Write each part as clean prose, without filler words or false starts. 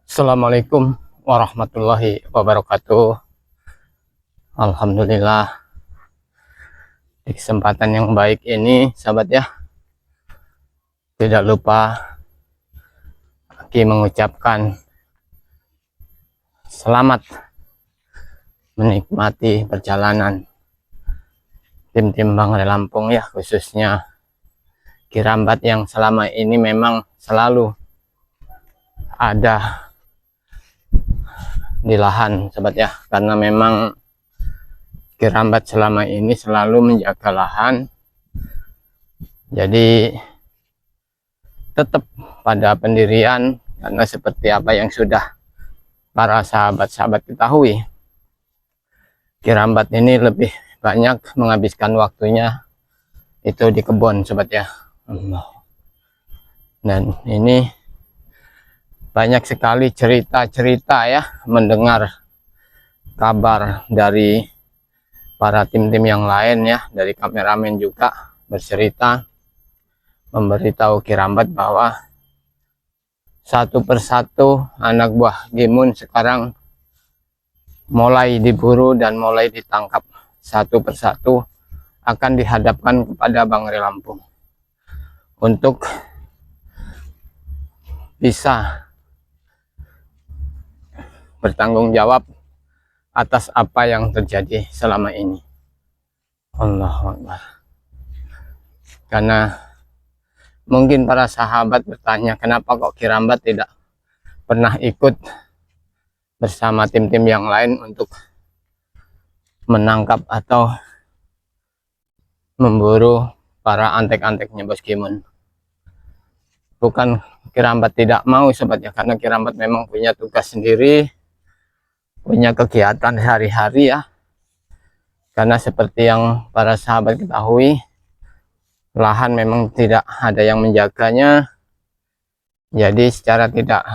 Assalamualaikum warahmatullahi wabarakatuh. Alhamdulillah, di kesempatan yang baik ini sahabat ya, tidak lupa Aki mengucapkan selamat menikmati perjalanan tim-tim Bangre Lampung ya, khususnya Kirambat yang selama ini memang selalu ada di lahan sahabat ya, karena memang Kirambat selama ini selalu menjaga lahan, jadi tetap pada pendirian, karena seperti apa yang sudah para sahabat-sahabat ketahui, Kirambat ini lebih banyak menghabiskan waktunya itu di kebun sahabat ya. Dan ini banyak sekali cerita-cerita ya, mendengar kabar dari para tim-tim yang lain ya, dari kameramen juga bercerita, memberitahu Kirambat bahwa satu persatu anak buah Gimun sekarang mulai diburu dan mulai ditangkap. Satu persatu akan dihadapkan kepada Bangre Lampung untuk bisa bertanggung jawab atas apa yang terjadi selama ini. Allahu Akbar. Karena mungkin para sahabat bertanya, kenapa kok Kirambat tidak pernah ikut bersama tim-tim yang lain untuk menangkap atau memburu para antek-anteknya Bos Gimun. Bukan Kirambat tidak mau sobat ya, karena Kirambat memang punya tugas sendiri, punya kegiatan sehari-hari ya. Karena seperti yang para sahabat ketahui, lahan memang tidak ada yang menjaganya, jadi secara tidak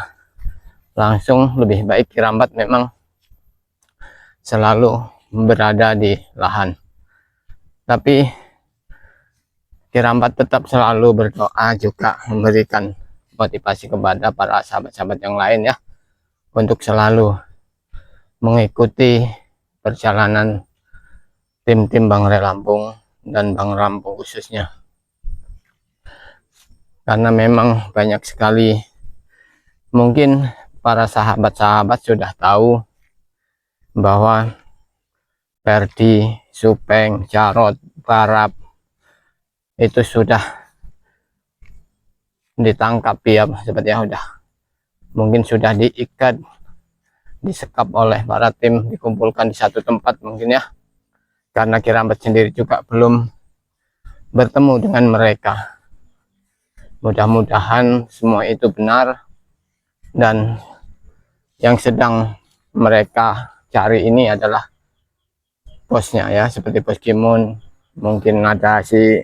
langsung lebih baik Kirambat memang selalu berada di lahan. Tapi Kirambat tetap selalu berdoa, juga memberikan motivasi kepada para sahabat-sahabat yang lain ya, untuk selalu mengikuti perjalanan tim-tim Bangre Lampung dan Bangre Lampung khususnya. Karena memang banyak sekali, mungkin para sahabat-sahabat sudah tahu bahwa Perdi, Supeng, Jarot, Barap itu sudah ditangkap ya seperti yang udah mungkin sudah diikat, disekap oleh para tim, dikumpulkan di satu tempat mungkin ya, karena Kirambat sendiri juga belum bertemu dengan mereka. Mudah-mudahan semua itu benar, dan yang sedang mereka cari ini adalah bosnya ya, seperti Bos Gimun, mungkin ada si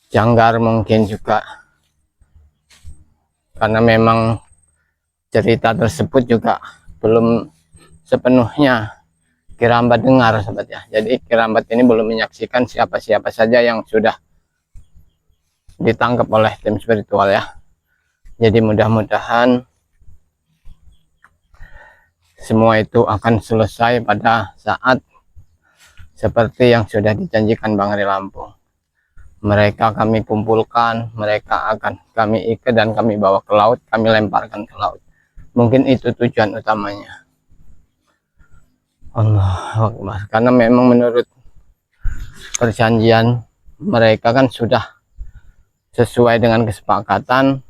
Janggar mungkin juga, karena memang cerita tersebut juga belum sepenuhnya Kirambat dengar sobat ya. Jadi Kirambat ini belum menyaksikan siapa-siapa saja yang sudah ditangkap oleh tim spiritual ya. Jadi mudah-mudahan semua itu akan selesai pada saat seperti yang sudah dijanjikan Bangre Lampung. Mereka kami kumpulkan, mereka akan kami ikat dan kami bawa ke laut, kami lemparkan ke laut. Mungkin itu tujuan utamanya. Allahu Akbar. Karena memang menurut perjanjian mereka kan sudah sesuai dengan kesepakatan,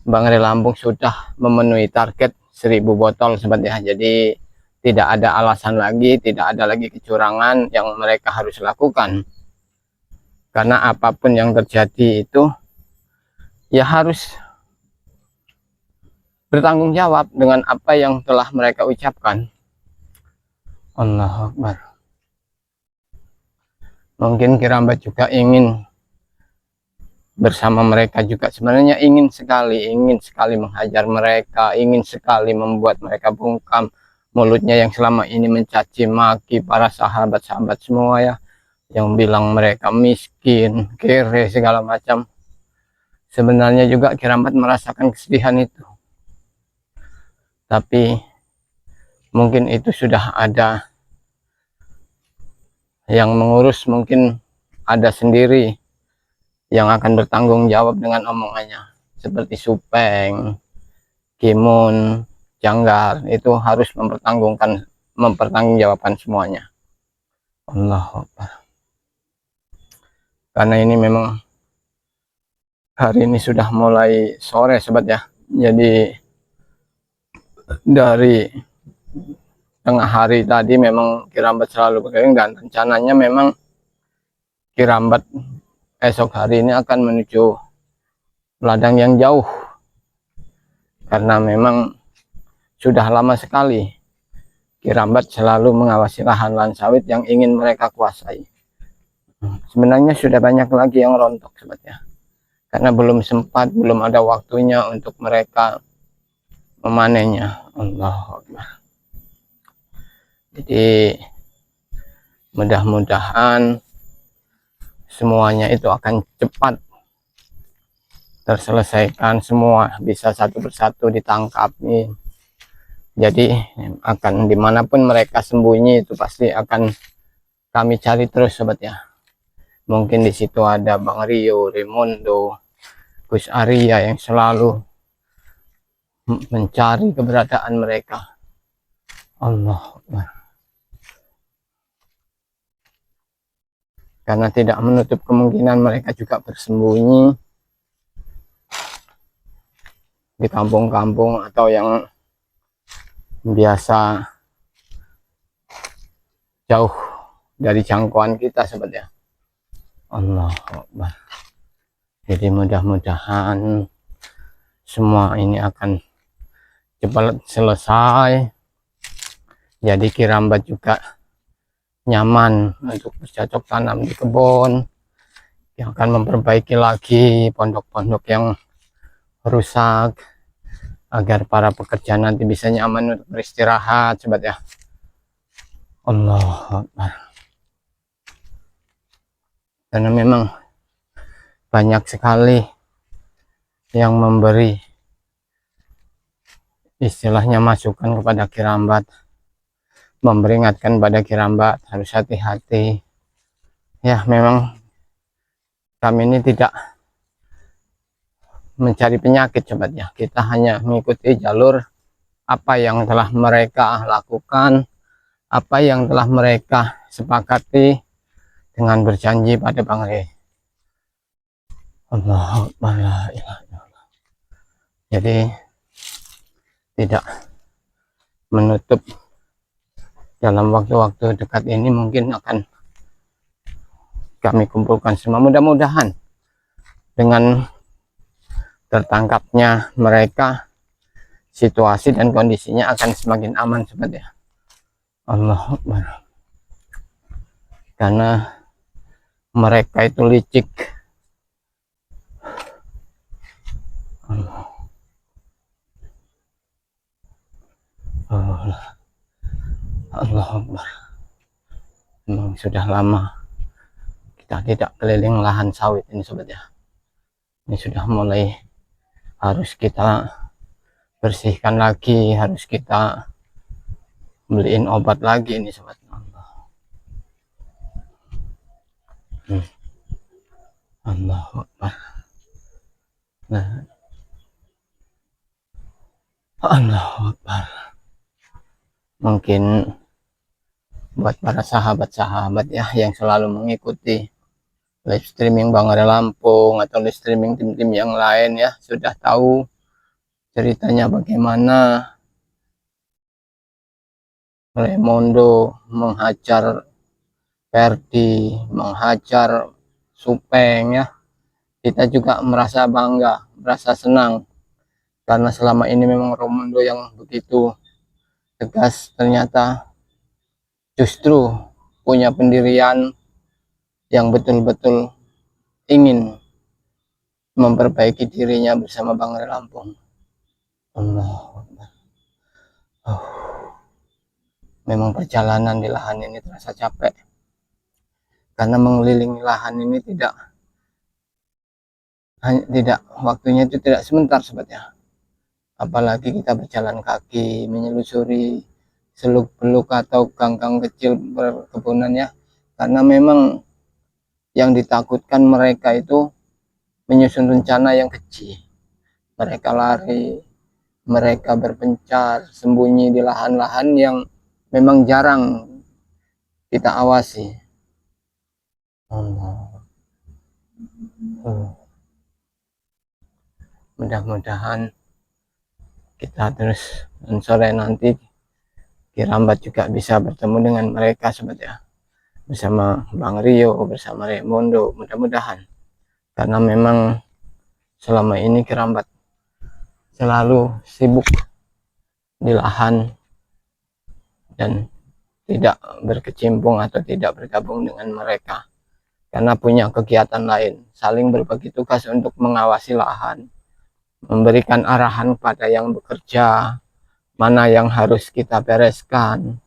Bangre Lampung sudah memenuhi target 1000 botol sobat ya. Jadi tidak ada alasan lagi, tidak ada lagi kecurangan yang mereka harus lakukan. Karena apapun yang terjadi itu ya harus bertanggung jawab dengan apa yang telah mereka ucapkan. Allahu Akbar. Mungkin Kirambat juga ingin bersama mereka juga, sebenarnya ingin sekali menghajar mereka, ingin sekali membuat mereka bungkam mulutnya yang selama ini mencaci maki para sahabat-sahabat semua ya, yang bilang mereka miskin, kere, segala macam. Sebenarnya juga Kirambat merasakan kesedihan itu, tapi mungkin itu sudah ada yang mengurus, mungkin ada sendiri yang akan bertanggung jawab dengan omongannya, seperti Supeng, Kimun, Janggar, itu harus mempertanggungjawabkan semuanya. Allah Akbar. Karena ini memang hari ini sudah mulai sore sobat ya, jadi dari tengah hari tadi memang Kirambat selalu berkeliling, dan rencananya memang Kirambat esok hari ini akan menuju ladang yang jauh, karena memang sudah lama sekali Kirambat selalu mengawasi lahan-lahan sawit yang ingin mereka kuasai. Sebenarnya sudah banyak lagi yang rontok sobat ya, karena belum sempat, belum ada waktunya untuk mereka memanennya. Allah Akbar. Jadi mudah-mudahan semuanya itu akan cepat terselesaikan, semua bisa satu persatu ditangkap nih. Jadi akan dimanapun mereka sembunyi itu pasti akan kami cari terus sobat ya. Mungkin di situ ada Bang Rio, Raimundo, Gus Arya yang selalu mencari keberadaan mereka. Allah Akbar. Karena tidak menutup kemungkinan mereka juga bersembunyi di kampung-kampung atau yang biasa jauh dari jangkauan kita sobat ya. Allah Akbar. Jadi mudah-mudahan semua ini akan cepat selesai, jadi Kirambat juga nyaman untuk bercocok tanam di kebun, yang akan memperbaiki lagi pondok-pondok yang rusak, agar para pekerja nanti bisa nyaman untuk beristirahat sobat ya. Allah Akbar. Karena memang banyak sekali yang memberi istilahnya masukan kepada Kirambat, memperingatkan pada Kirambat harus hati-hati ya. Memang kami ini tidak mencari penyakit sobat ya, kita hanya mengikuti jalur apa yang telah mereka lakukan, apa yang telah mereka sepakati dengan berjanji pada Bang Rey. Allah Akbar. Jadi tidak menutup dalam waktu-waktu dekat ini mungkin akan kami kumpulkan semua. Mudah-mudahan dengan tertangkapnya mereka, situasi dan kondisinya akan semakin aman sobat ya. Allah Akbar. Karena mereka itu licik. Allah. Allah Akbar. Memang sudah lama kita tidak keliling lahan sawit ini sobat ya. Ini sudah mulai harus kita bersihkan lagi, harus kita beliin obat lagi ini sobat. Allah Akbar. Nah, Allah Akbar. Mungkin buat para sahabat-sahabat ya yang selalu mengikuti live streaming Bang Arya Lampung atau live streaming tim-tim yang lain ya, sudah tahu ceritanya bagaimana Raimundo menghajar Ferdi, menghajar Supeng ya. Kita juga merasa bangga, merasa senang, karena selama ini memang Raimundo yang begitu tegas ternyata justru punya pendirian yang betul-betul ingin memperbaiki dirinya bersama Bang Arya Lampung. Allah. Oh. Memang perjalanan di lahan ini terasa capek, karena mengelilingi lahan ini tidak tidak, waktunya itu tidak sebentar sobat ya. Apalagi kita berjalan kaki menyelusuri seluk-beluk atau gang-gang kecil perkebunan ya, karena memang yang ditakutkan mereka itu menyusun rencana yang kecil. Mereka lari, mereka berpencar, sembunyi di lahan-lahan yang memang jarang kita awasi. Allah. Mudah-mudahan kita terus dan sore nanti Kirambat juga bisa bertemu dengan mereka sobat ya, bersama Bang Rio, bersama Raimundo, mudah-mudahan, karena memang selama ini Kirambat selalu sibuk di lahan dan tidak berkecimpung atau tidak bergabung dengan mereka karena punya kegiatan lain, saling berbagi tugas untuk mengawasi lahan, memberikan arahan pada yang bekerja, mana yang harus kita bereskan,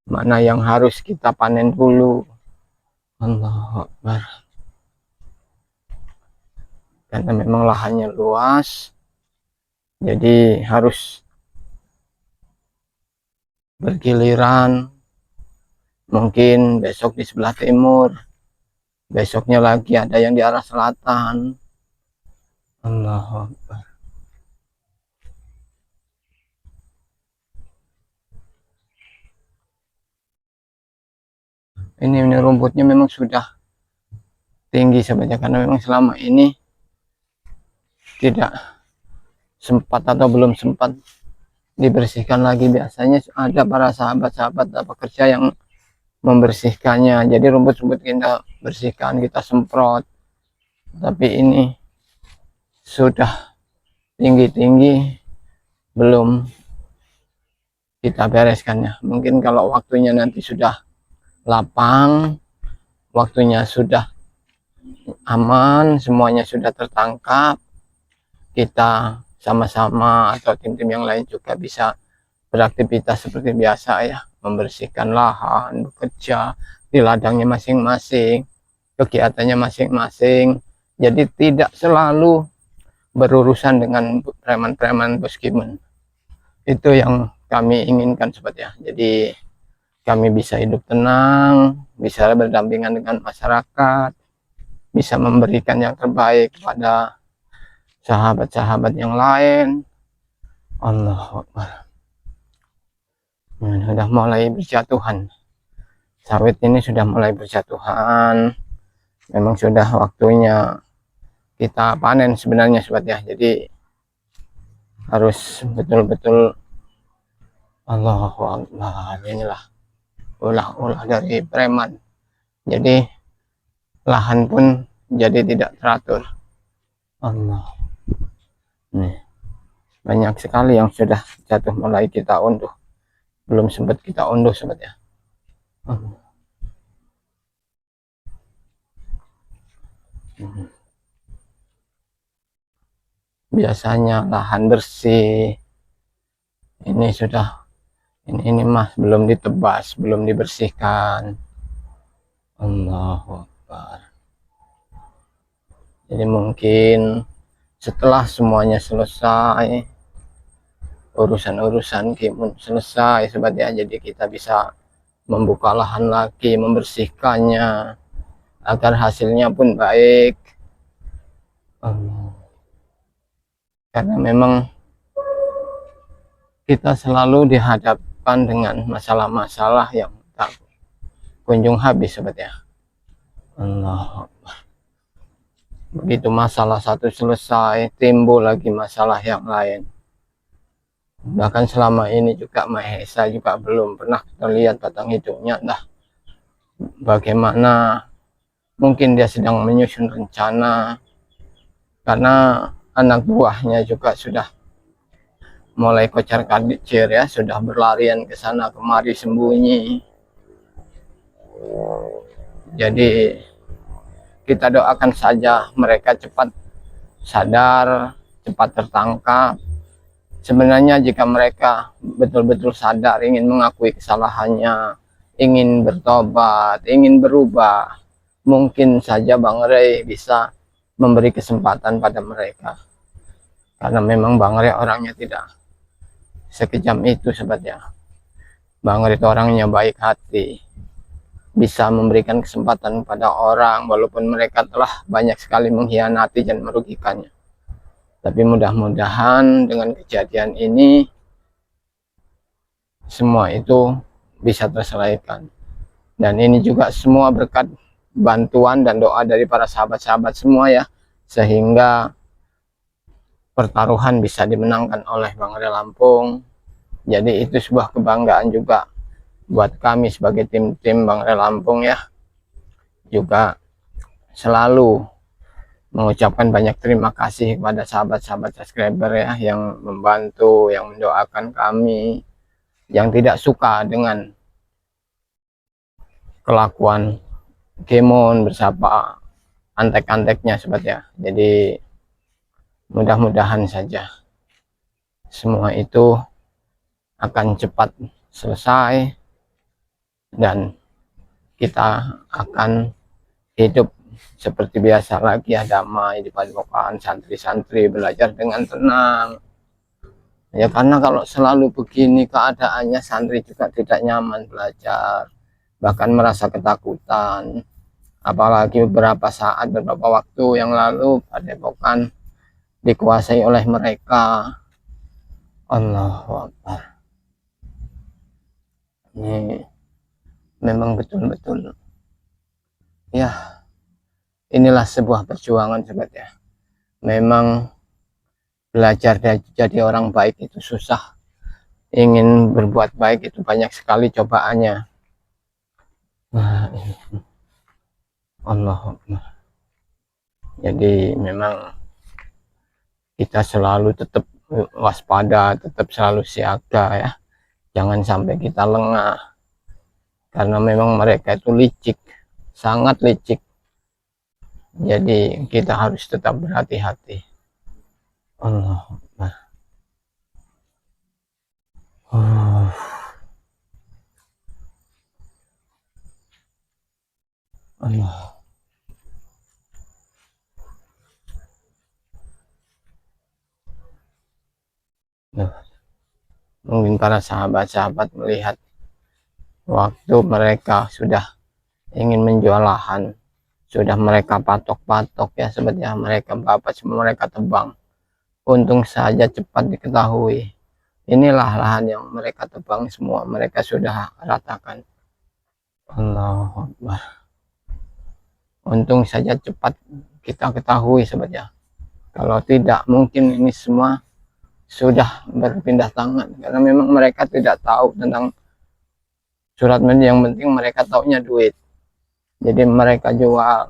mana yang harus kita panen dulu. Allahu Akbar. Karena memang lahannya luas, jadi harus bergiliran. Mungkin besok di sebelah timur, besoknya lagi ada yang di arah selatan. Allahu Akbar. Ini rumputnya memang sudah tinggi sebenarnya, karena memang selama ini tidak sempat atau belum sempat dibersihkan lagi. Biasanya ada para sahabat-sahabat pekerja yang membersihkannya, jadi rumput-rumput kita bersihkan, kita semprot, tapi ini sudah tinggi-tinggi belum kita bereskannya. Mungkin kalau waktunya nanti sudah lapang, waktunya sudah aman, semuanya sudah tertangkap, kita sama-sama atau tim-tim yang lain juga bisa beraktivitas seperti biasa ya, membersihkan lahan, bekerja di ladangnya masing-masing, kegiatannya masing-masing, jadi tidak selalu berurusan dengan preman-preman Bos Kimun. Itu yang kami inginkan sobat ya, jadi kami bisa hidup tenang, bisa berdampingan dengan masyarakat, bisa memberikan yang terbaik kepada sahabat-sahabat yang lain. Allahu Akbar. Sudah mulai berjatuhan, sawit ini sudah mulai berjatuhan, memang sudah waktunya kita panen sebenarnya sobat ya, jadi harus betul-betul. Allahu Akbar. Inilah ulah-ulah dari preman, jadi lahan pun jadi tidak teratur. Allah, nih banyak sekali yang sudah jatuh mulai kita unduh, belum sempat kita unduh sobat ya. Biasanya lahan bersih, ini sudah ini mah belum ditebas, belum dibersihkan. Allahu Akbar. Jadi mungkin setelah semuanya selesai, urusan-urusan Kimun selesai sobat ya, jadi kita bisa membuka lahan lagi, membersihkannya agar hasilnya pun baik. Karena memang kita selalu dihadapkan dengan masalah-masalah yang tak kunjung habis sobat ya. Allah, begitu masalah satu selesai, timbul lagi masalah yang lain. Bahkan selama ini juga Mahesa juga belum pernah terlihat batang hidungnya. Nah, bagaimana mungkin dia sedang menyusun rencana, karena anak buahnya juga sudah mulai kocar kacir ya, sudah berlarian ke sana kemari sembunyi. Jadi kita doakan saja mereka cepat sadar, cepat tertangkap. Sebenarnya jika mereka betul-betul sadar, ingin mengakui kesalahannya, ingin bertobat, ingin berubah, mungkin saja Bang Rey bisa memberi kesempatan pada mereka, karena memang Bang Re orangnya tidak sekejam itu sebetulnya. Bang Re itu orangnya baik hati, bisa memberikan kesempatan pada orang walaupun mereka telah banyak sekali mengkhianati dan merugikannya. Tapi mudah-mudahan dengan kejadian ini semua itu bisa terselesaikan. Dan ini juga semua berkat bantuan dan doa dari para sahabat-sahabat semua ya, sehingga pertaruhan bisa dimenangkan oleh Bang Re Lampung. Jadi itu sebuah kebanggaan juga buat kami sebagai tim-tim Bang Re Lampung ya. Juga selalu mengucapkan banyak terima kasih kepada sahabat-sahabat subscriber ya, yang membantu, yang mendoakan kami, yang tidak suka dengan kelakuan Kemon bersama antek-anteknya sebetulnya. Jadi mudah-mudahan saja semua itu akan cepat selesai dan kita akan hidup seperti biasa lagi ya, damai di padepokan, santri-santri belajar dengan tenang ya, karena kalau selalu begini keadaannya santri juga tidak nyaman belajar, bahkan merasa ketakutan. Apalagi beberapa waktu yang lalu padepokan dikuasai oleh mereka. Allahu Akbar. Ini memang betul-betul ya, inilah sebuah perjuangan sobat ya. Memang belajar jadi orang baik itu susah, ingin berbuat baik itu banyak sekali cobaannya. Nah, Allahu Akbar. Jadi memang kita selalu tetap waspada, tetap selalu siaga ya, jangan sampai kita lengah, karena memang mereka itu licik, sangat licik. Jadi kita harus tetap berhati-hati. Allah Akbar. Allah. Nah, mungkin para sahabat-sahabat melihat waktu mereka sudah ingin menjual lahan, sudah mereka patok-patok ya, sebetulnya mereka bapak semua mereka tebang. Untung saja cepat diketahui. Inilah lahan yang mereka tebang semua, mereka sudah ratakan. Allahu Akbar. Untung saja cepat kita ketahui sebetulnya. Kalau tidak mungkin ini semua sudah berpindah tangan, karena memang mereka tidak tahu tentang surat media, yang penting mereka taunya duit. Jadi mereka jual,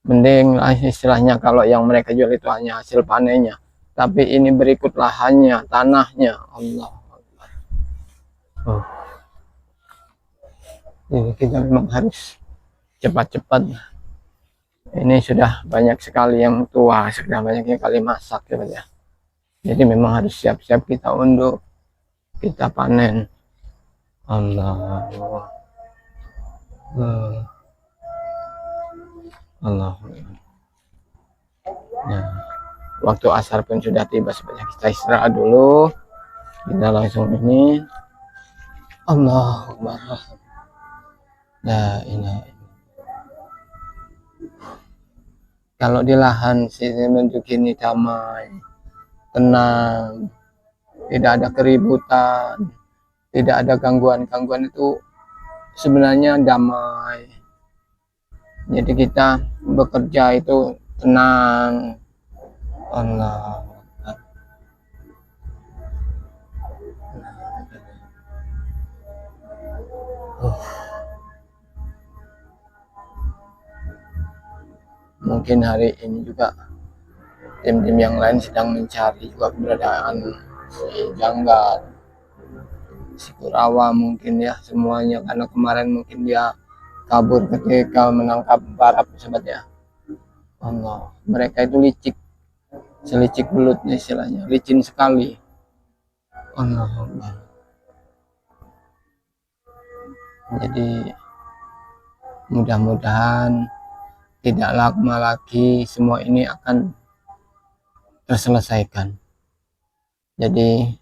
mending istilahnya kalau yang mereka jual itu hanya hasil panennya, tapi ini berikut lahannya, tanahnya. Allah. Jadi kita memang harus cepat-cepat. Ini sudah banyak sekali yang tua, sudah banyak sekali masak ya. Jadi memang harus siap-siap kita untuk kita panen. Allah. Allah. Nah, waktu asar pun sudah tiba, sebenarnya kita istirahat dulu. Kita langsung ini. Allah Akbar. Nah, ini kalau di lahan sini menunjuk ini damai, tenang, tidak ada keributan, tidak ada gangguan-gangguan, itu sebenarnya damai. Jadi kita bekerja itu tenang. Allah. Mungkin hari ini juga tim-tim yang lain sedang mencari juga keberadaan si Janggal, si Kurawa mungkin ya, semuanya, karena kemarin mungkin dia kabur ketika menangkap Barap sebetulnya. Allah, mereka itu licik, selicik belutnya istilahnya, licin sekali. Allah. Jadi mudah-mudahan tidak lama lagi semua ini akan terselesaikan. Jadi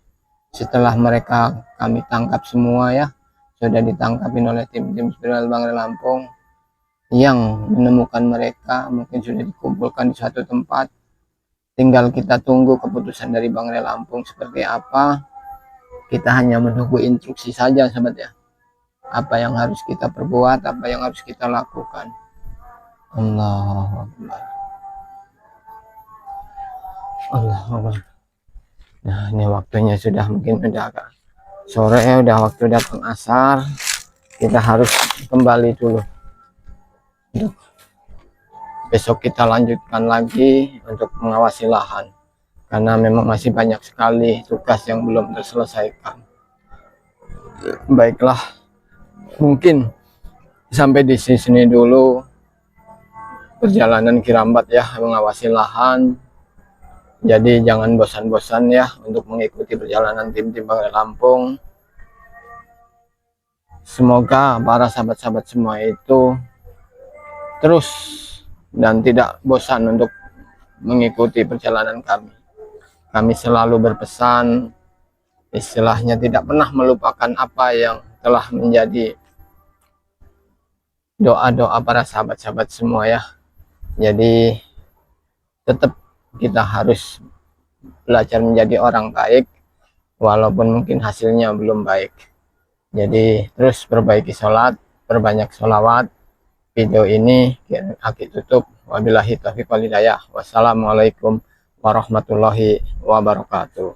setelah mereka kami tangkap semua ya, sudah ditangkapin oleh tim-tim spiritual Bangre Lampung, yang menemukan mereka mungkin sudah dikumpulkan di suatu tempat. Tinggal kita tunggu keputusan dari Bangre Lampung seperti apa. Kita hanya menunggu instruksi saja sahabat ya, apa yang harus kita perbuat, apa yang harus kita lakukan. Allahu Akbar, Allahu Akbar. Nah ini waktunya sudah mungkin udah agak sore, udah waktu datang asar. Kita harus kembali dulu. Besok kita lanjutkan lagi untuk mengawasi lahan, karena memang masih banyak sekali tugas yang belum terselesaikan. Baiklah, mungkin sampai di sini dulu perjalanan Kirambat ya, mengawasi lahan. Jadi jangan bosan-bosan ya untuk mengikuti perjalanan tim-tim Bangre Lampung. Semoga para sahabat-sahabat semua itu terus dan tidak bosan untuk mengikuti perjalanan kami. Kami selalu berpesan, istilahnya tidak pernah melupakan apa yang telah menjadi doa-doa para sahabat-sahabat semua ya. Jadi tetap kita harus belajar menjadi orang baik, walaupun mungkin hasilnya belum baik. Jadi terus perbaiki sholat, perbanyak sholawat. Video ini Aki tutup. Wabillahi taufiq wal hidayah. Wassalamualaikum warahmatullahi wabarakatuh.